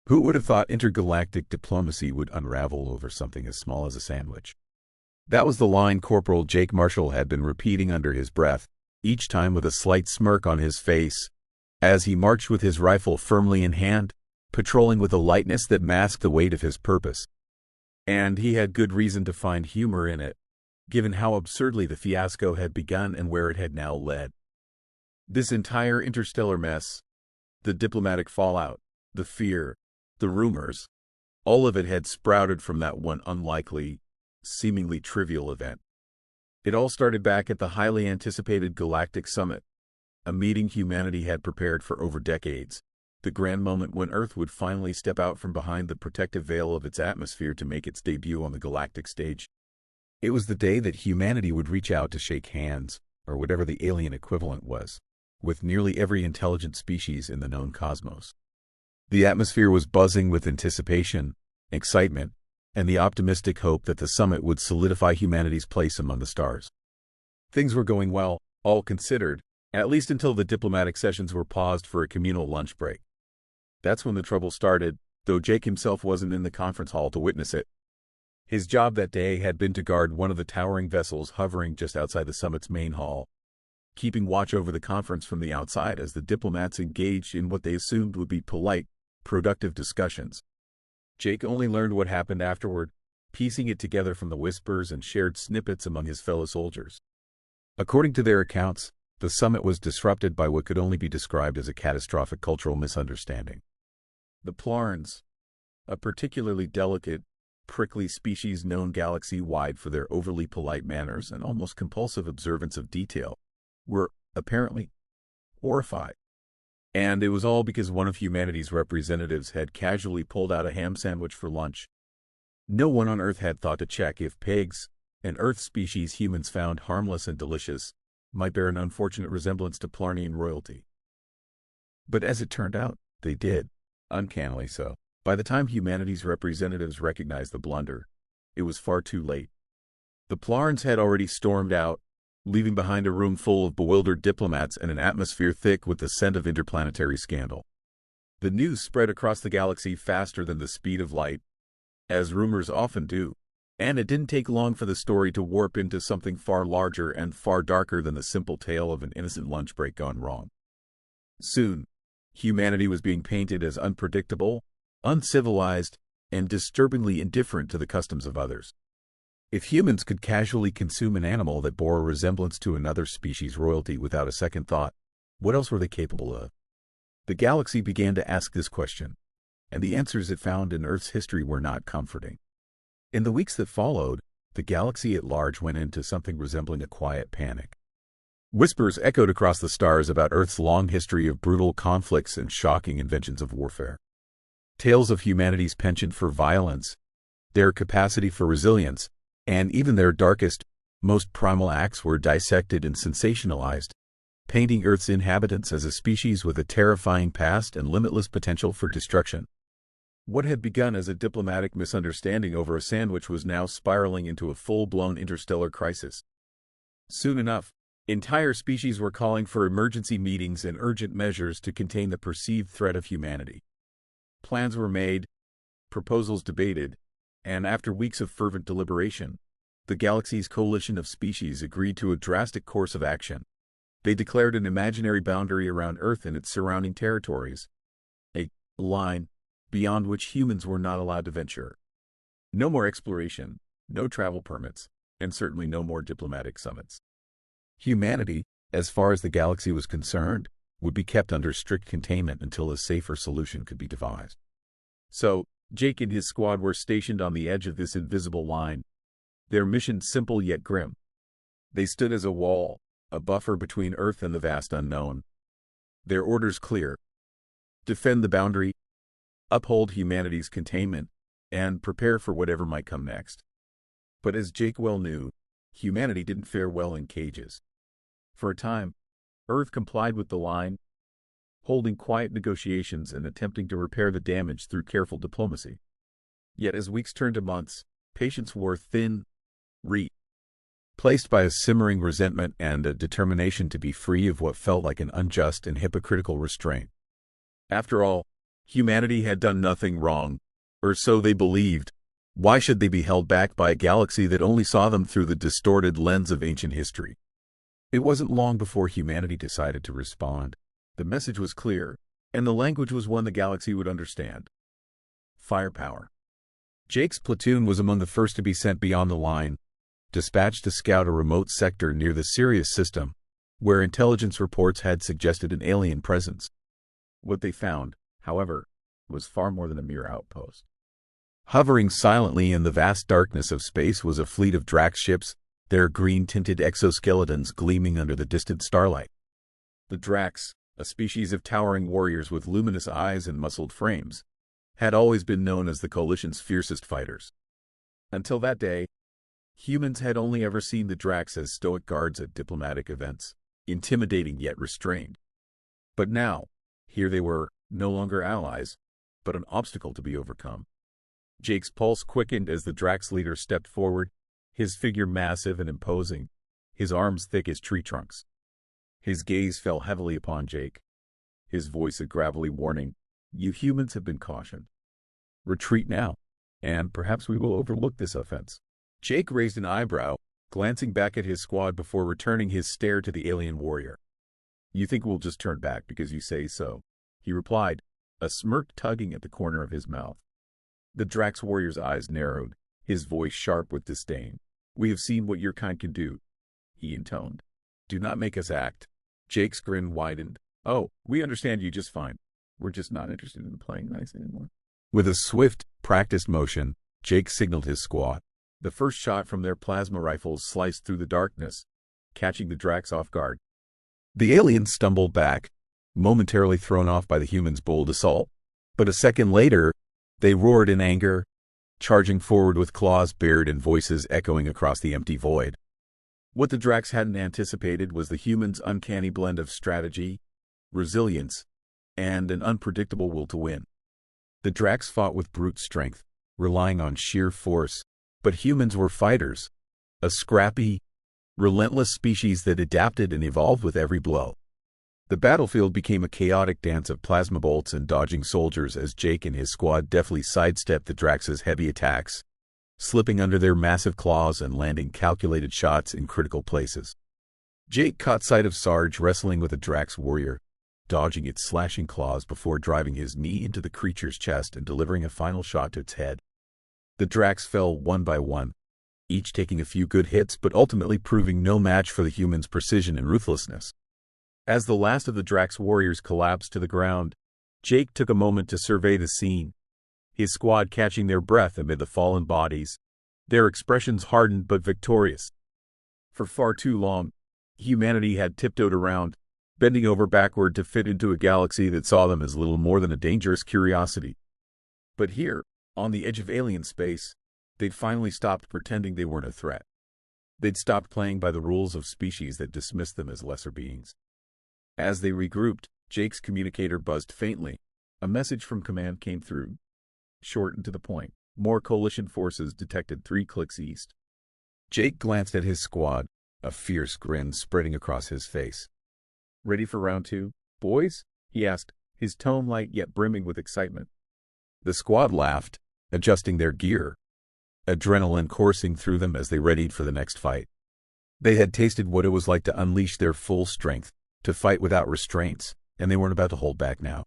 Who would have thought intergalactic diplomacy would unravel over something as small as a sandwich? That was the line Corporal Jake Marshall had been repeating under his breath, each time with a slight smirk on his face, as he marched with his rifle firmly in hand, patrolling with a lightness that masked the weight of his purpose. And he had good reason to find humor in it, given how absurdly the fiasco had begun and where it had now led. This entire interstellar mess, the diplomatic fallout, the fear, the rumors, all of it had sprouted from that one unlikely, seemingly trivial event. It all started back at the highly anticipated Galactic Summit, a meeting humanity had prepared for over decades, the grand moment when Earth would finally step out from behind the protective veil of its atmosphere to make its debut on the galactic stage. It was the day that humanity would reach out to shake hands, or whatever the alien equivalent was, with nearly every intelligent species in the known cosmos. The atmosphere was buzzing with anticipation, excitement, and the optimistic hope that the summit would solidify humanity's place among the stars. Things were going well, all considered, at least until the diplomatic sessions were paused for a communal lunch break. That's when the trouble started, though Jake himself wasn't in the conference hall to witness it. His job that day had been to guard one of the towering vessels hovering just outside the summit's main hall, keeping watch over the conference from the outside as the diplomats engaged in what they assumed would be polite, productive discussions. Jake only learned what happened afterward, piecing it together from the whispers and shared snippets among his fellow soldiers. According to their accounts, the summit was disrupted by what could only be described as a catastrophic cultural misunderstanding. The Plarns, a particularly delicate, prickly species known galaxy-wide for their overly polite manners and almost compulsive observance of detail, were, apparently, horrified. And it was all because one of humanity's representatives had casually pulled out a ham sandwich for lunch. No one on Earth had thought to check if pigs, an Earth species humans found harmless and delicious, might bear an unfortunate resemblance to Plarnian royalty. But as it turned out, they did, uncannily so. By the time humanity's representatives recognized the blunder, it was far too late. The Plarns had already stormed out, leaving behind a room full of bewildered diplomats and an atmosphere thick with the scent of interplanetary scandal. The news spread across the galaxy faster than the speed of light, as rumors often do, and it didn't take long for the story to warp into something far larger and far darker than the simple tale of an innocent lunch break gone wrong. Soon, humanity was being painted as unpredictable, uncivilized, and disturbingly indifferent to the customs of others. If humans could casually consume an animal that bore a resemblance to another species' royalty without a second thought, what else were they capable of? The galaxy began to ask this question, and the answers it found in Earth's history were not comforting. In the weeks that followed, the galaxy at large went into something resembling a quiet panic. Whispers echoed across the stars about Earth's long history of brutal conflicts and shocking inventions of warfare. Tales of humanity's penchant for violence, their capacity for resilience, and even their darkest, most primal acts were dissected and sensationalized, painting Earth's inhabitants as a species with a terrifying past and limitless potential for destruction. What had begun as a diplomatic misunderstanding over a sandwich was now spiraling into a full-blown interstellar crisis. Soon enough, entire species were calling for emergency meetings and urgent measures to contain the perceived threat of humanity. Plans were made, proposals debated, and after weeks of fervent deliberation, the galaxy's coalition of species agreed to a drastic course of action. They declared an imaginary boundary around Earth and its surrounding territories, a line beyond which humans were not allowed to venture. No more exploration, no travel permits, and certainly no more diplomatic summits. Humanity, as far as the galaxy was concerned, would be kept under strict containment until a safer solution could be devised. So, Jake and his squad were stationed on the edge of this invisible line, their mission simple yet grim. They stood as a wall, a buffer between Earth and the vast unknown. Their orders clear: defend the boundary, uphold humanity's containment, and prepare for whatever might come next. But as Jake well knew, humanity didn't fare well in cages. For a time, Earth complied with the line, holding quiet negotiations and attempting to repair the damage through careful diplomacy. Yet as weeks turned to months, patience wore thin, replaced by a simmering resentment and a determination to be free of what felt like an unjust and hypocritical restraint. After all, Humanity had done nothing wrong, or so they believed. Why should they be held back by a galaxy that only saw them through the distorted lens of ancient history? It wasn't long before humanity decided to respond. The message was clear, and the language was one the galaxy would understand. Firepower. Jake's platoon was among the first to be sent beyond the line, dispatched to scout a remote sector near the Sirius system, where intelligence reports had suggested an alien presence. What they found, however, was far more than a mere outpost. Hovering silently in the vast darkness of space was a fleet of Drax ships, their green-tinted exoskeletons gleaming under the distant starlight. The Drax, a species of towering warriors with luminous eyes and muscled frames, had always been known as the Coalition's fiercest fighters. Until that day, humans had only ever seen the Drax as stoic guards at diplomatic events, intimidating yet restrained. But now, here they were, no longer allies, but an obstacle to be overcome. Jake's pulse quickened as the Drax leader stepped forward, his figure massive and imposing, his arms thick as tree trunks. His gaze fell heavily upon Jake, his voice a gravelly warning. You humans have been cautioned. Retreat now, and perhaps we will overlook this offense. Jake raised an eyebrow, glancing back at his squad before returning his stare to the alien warrior. You think we'll just turn back because you say so, he replied, a smirk tugging at the corner of his mouth. The Drax warrior's eyes narrowed, his voice sharp with disdain. We have seen what your kind can do, he intoned. Do not make us act. Jake's grin widened. Oh, we understand you just fine. We're just not interested in playing nice anymore. With a swift, practiced motion, Jake signaled his squad. The first shot from their plasma rifles sliced through the darkness, catching the Drax off guard. The aliens stumbled back, momentarily thrown off by the humans' bold assault. But a second later, they roared in anger, charging forward with claws bared and voices echoing across the empty void. What the Drax hadn't anticipated was the humans' uncanny blend of strategy, resilience, and an unpredictable will to win. The Drax fought with brute strength, relying on sheer force, but humans were fighters, a scrappy, relentless species that adapted and evolved with every blow. The battlefield became a chaotic dance of plasma bolts and dodging soldiers as Jake and his squad deftly sidestepped the Drax's heavy attacks, slipping under their massive claws and landing calculated shots in critical places. Jake caught sight of Sarge wrestling with a Drax warrior, dodging its slashing claws before driving his knee into the creature's chest and delivering a final shot to its head. The Drax fell one by one, each taking a few good hits but ultimately proving no match for the humans' precision and ruthlessness. As the last of the Drax warriors collapsed to the ground, Jake took a moment to survey the scene, his squad catching their breath amid the fallen bodies, their expressions hardened but victorious. For far too long, humanity had tiptoed around, bending over backward to fit into a galaxy that saw them as little more than a dangerous curiosity. But here, on the edge of alien space, they'd finally stopped pretending they weren't a threat. They'd stopped playing by the rules of species that dismissed them as lesser beings. As they regrouped, Jake's communicator buzzed faintly. A message from command came through. Short and to the point. More coalition forces detected 3 clicks east. Jake glanced at his squad, a fierce grin spreading across his face. Ready for round 2, boys? He asked, his tone light yet brimming with excitement. The squad laughed, adjusting their gear, adrenaline coursing through them as they readied for the next fight. They had tasted what it was like to unleash their full strength, to fight without restraints, and they weren't about to hold back now.